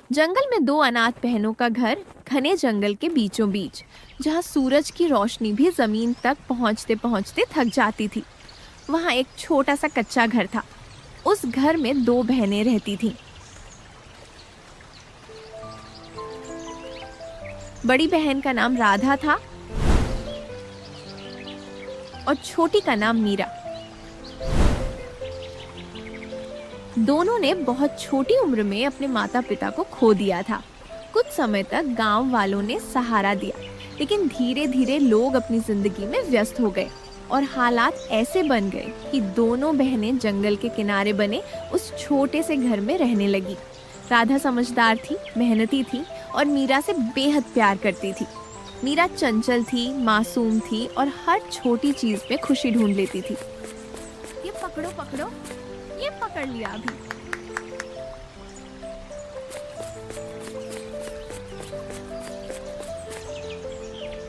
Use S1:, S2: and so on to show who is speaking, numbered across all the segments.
S1: जंगल में दो अनाथ बहनों का घर, घने जंगल के बीचों बीच, जहाँ सूरज की रोशनी भी जमीन तक पहुँचते पहुँचते थक जाती थी। वहाँ एक छोटा सा कच्चा घर था। उस घर में दो बहनें रहती थीं। बड़ी बहन का नाम राधा था और छोटी का नाम मीरा। दोनों ने बहुत छोटी उम्र में अपने माता पिता को खो दिया था। कुछ समय तक गांव वालों ने सहारा दिया, लेकिन धीरे धीरे लोग अपनी जिंदगी में व्यस्त हो गए और हालात ऐसे बन गए कि दोनों बहनें जंगल के किनारे बने उस छोटे से घर में रहने लगी। राधा समझदार थी, मेहनती थी और मीरा से बेहद प्यार करती थी। मीरा चंचल थी, मासूम थी और हर छोटी चीज में खुशी ढूंढ लेती थी। ये पकड़ो पकड़ो, ये पकड़ लिया अभी।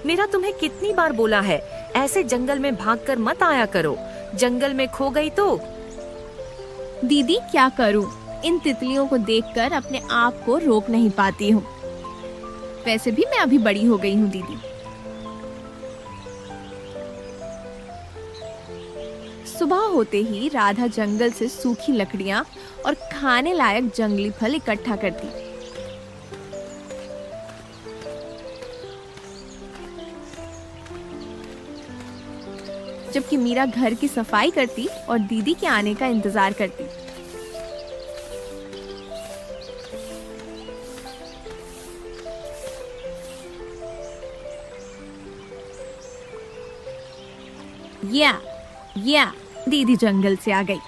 S2: मेरा तुम्हें कितनी बार बोला है, ऐसे जंगल में भागकर मत आया करो। जंगल में खो गई तो।
S1: दीदी क्या करूं, इन तितलियों को देखकर अपने आप को रोक नहीं पाती हूँ। वैसे भी मैं अभी बड़ी हो गई हूँ दीदी। सुबह होते ही राधा जंगल से सूखी लकड़ियां और खाने लायक जंगली फल इकट्ठा करती। जबकि मीरा घर की सफाई करती और दीदी के आने का इंतजार करती। या दीदी जंगल से आ गई।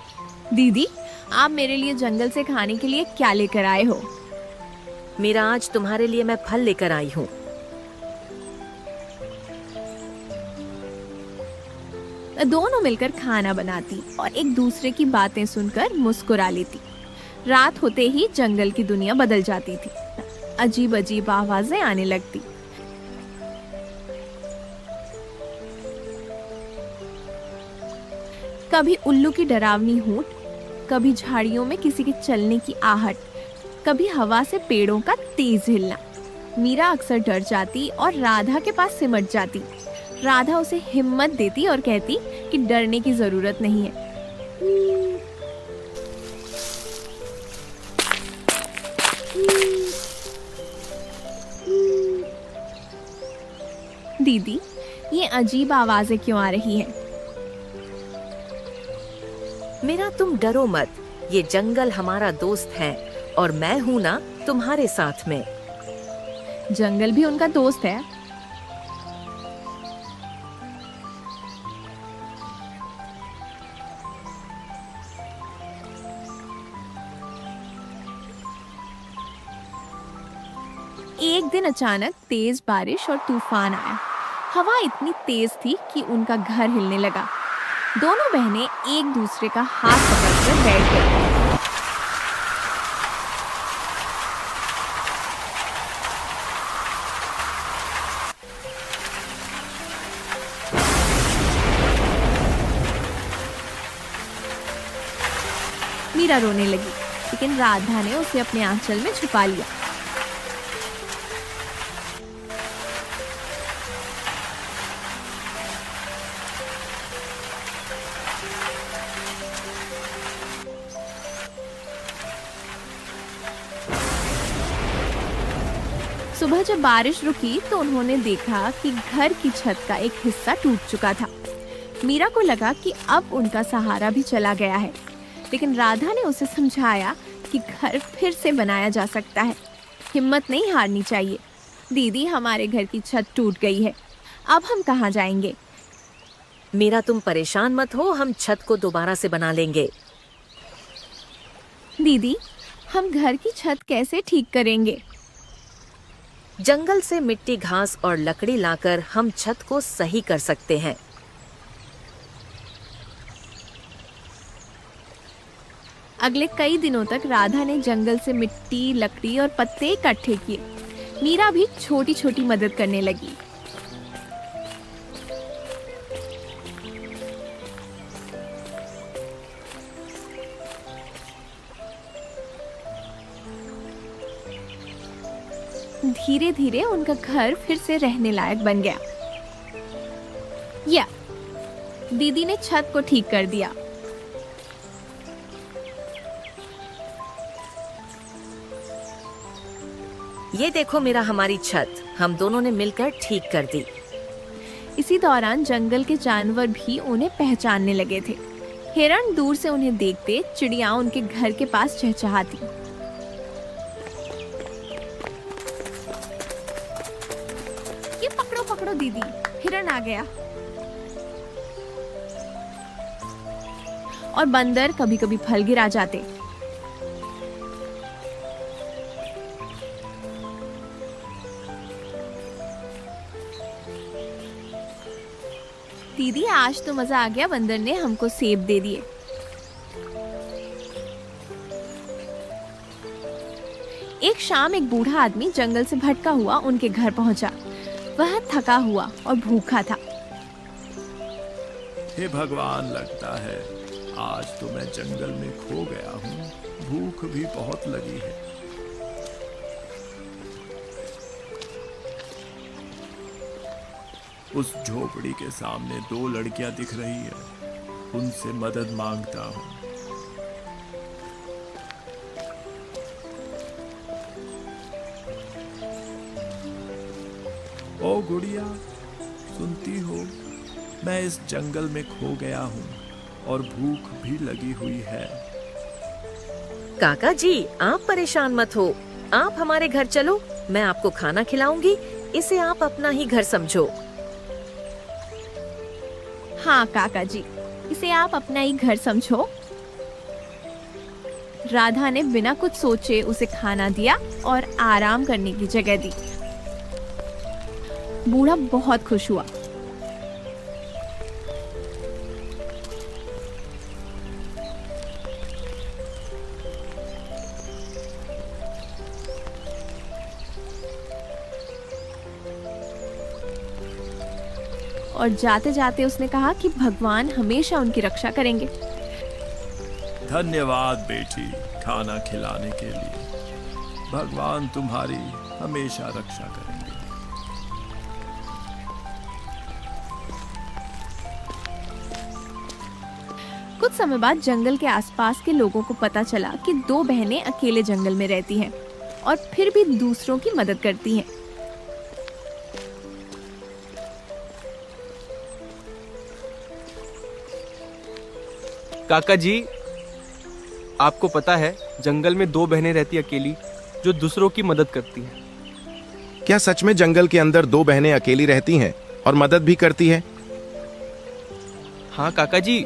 S1: दीदी, आप मेरे लिए जंगल से खाने के लिए क्या लेकर आए हो?
S2: मेरा आज तुम्हारे लिए मैं फल लेकर आई हूँ।
S1: दोनों मिलकर खाना बनाती और एक दूसरे की बातें सुनकर मुस्कुरा लेती। रात होते ही जंगल की दुनिया बदल जाती थी। अजीब अजीब आवाजें आने लगती। कभी उल्लू की डरावनी हूट, कभी झाड़ियों में किसी के चलने की आहट, कभी हवा से पेड़ों का तेज हिलना। मीरा अक्सर डर जाती और राधा के पास सिमट जाती। राधा उसे हिम्मत देती और कहती कि डरने की जरूरत नहीं है। दीदी, ये अजीब आवाजें क्यों आ रही हैं?
S2: मेरा तुम डरो मत, ये जंगल हमारा दोस्त है और मैं हूँ ना तुम्हारे साथ में।
S1: जंगल भी उनका दोस्त है। एक दिन अचानक तेज बारिश और तूफान आया। हवा इतनी तेज थी कि उनका घर हिलने लगा। दोनों बहनें एक दूसरे का हाथ पकड़कर बैठ गईं। मीरा रोने लगी, लेकिन राधा ने उसे अपने आंचल में छुपा लिया। सुबह जब बारिश रुकी तो उन्होंने देखा कि घर की छत का एक हिस्सा टूट चुका था। मीरा को लगा कि अब उनका सहारा भी चला गया है, लेकिन राधा ने उसे समझाया कि घर फिर से बनाया जा सकता है। हिम्मत नहीं हारनी चाहिए। दीदी, हमारे घर की छत टूट गई है, अब हम कहाँ जाएंगे?
S2: मेरा तुम परेशान मत हो, हम छत को दोबारा से बना लेंगे।
S1: दीदी, हम घर की छत कैसे ठीक करेंगे?
S2: जंगल से मिट्टी, घास और लकड़ी लाकर हम छत को सही कर सकते हैं।
S1: अगले कई दिनों तक राधा ने जंगल से मिट्टी, लकड़ी और पत्ते इकट्ठे किए। मीरा भी छोटी छोटी मदद करने लगी। धीरे धीरे उनका घर फिर से रहने लायक बन गया। या दीदी ने छत को ठीक कर दिया।
S2: ये देखो मेरा हमारी छत हम दोनों ने मिलकर ठीक कर दी।
S1: इसी दौरान जंगल के जानवर भी उन्हें पहचानने लगे थे। हिरण दूर से उन्हें देखते चिड़िया उनके घर के पास चहचहाती। ये पकड़ो पकड़ो दीदी, हिरण आ गया। और बंदर कभी कभी फल गिरा जाते। दीदी आज तो मजा आ गया, बंदर ने हमको सेब दे दिए। एक शाम एक बूढ़ा आदमी जंगल से भटका हुआ उनके घर पहुंचा। वह थका हुआ और भूखा था।
S3: हे भगवान, लगता है आज तो मैं जंगल में खो गया हूँ। भूख भी बहुत लगी है। उस झोपड़ी के सामने 2 लड़कियां दिख रही है। उनसे मदद मांगता हूँ। ओ गुड़िया, सुनती हो? मैं इस जंगल में खो गया हूँ और भूख भी लगी हुई है।
S2: काका जी आप परेशान मत हो, आप हमारे घर चलो, मैं आपको खाना खिलाऊंगी। इसे आप अपना ही घर समझो।
S1: हाँ काका जी, इसे आप अपना ही घर समझो। राधा ने बिना कुछ सोचे उसे खाना दिया और आराम करने की जगह दी। बूढ़ा बहुत खुश हुआ। और जाते जाते उसने कहा कि भगवान हमेशा उनकी रक्षा करेंगे।
S3: धन्यवाद बेटी, खाना खिलाने के लिए। भगवान तुम्हारी हमेशा रक्षा करेंगे।
S1: कुछ समय बाद जंगल के आसपास के लोगों को पता चला कि 2 बहनें अकेले जंगल में रहती हैं और फिर भी दूसरों की मदद करती हैं।
S4: काका जी, आपको पता है जंगल में 2 बहनें रहती अकेली जो दूसरों की मदद करती हैं।
S5: क्या सच में जंगल के अंदर 2 बहनें अकेली रहती हैं और मदद भी करती है?
S4: हाँ काका जी,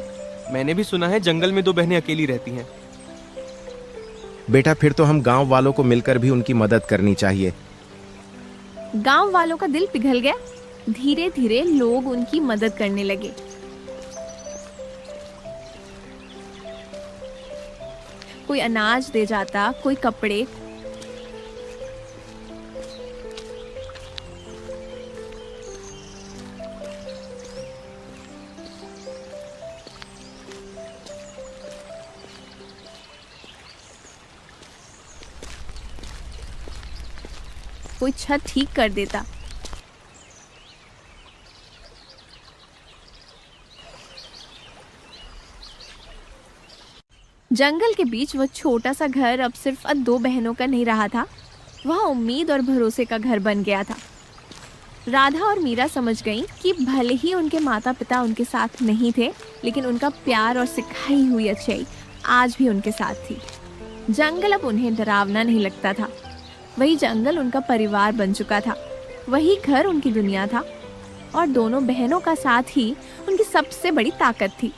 S4: मैंने भी सुना है जंगल में 2 बहनें अकेली रहती हैं।
S5: बेटा, फिर तो हम गांव वालों को मिलकर भी उनकी मदद करनी चाहिए।
S1: गांव वालों का दिल पिघल गया। धीरे धीरे लोग उनकी मदद करने लगे। कोई अनाज दे जाता, कोई कपड़े। कोई छत ठीक कर देता। जंगल के बीच वह छोटा सा घर अब सिर्फ 2 बहनों का नहीं रहा था, वह उम्मीद और भरोसे का घर बन गया था। राधा और मीरा समझ गईं कि भले ही उनके माता पिता उनके साथ नहीं थे, लेकिन उनका प्यार और सिखाई हुई अच्छाई आज भी उनके साथ थी। जंगल अब उन्हें डरावना नहीं लगता था। वही जंगल उनका परिवार बन चुका था। वही घर उनकी दुनिया था और दोनों बहनों का साथ ही उनकी सबसे बड़ी ताकत थी।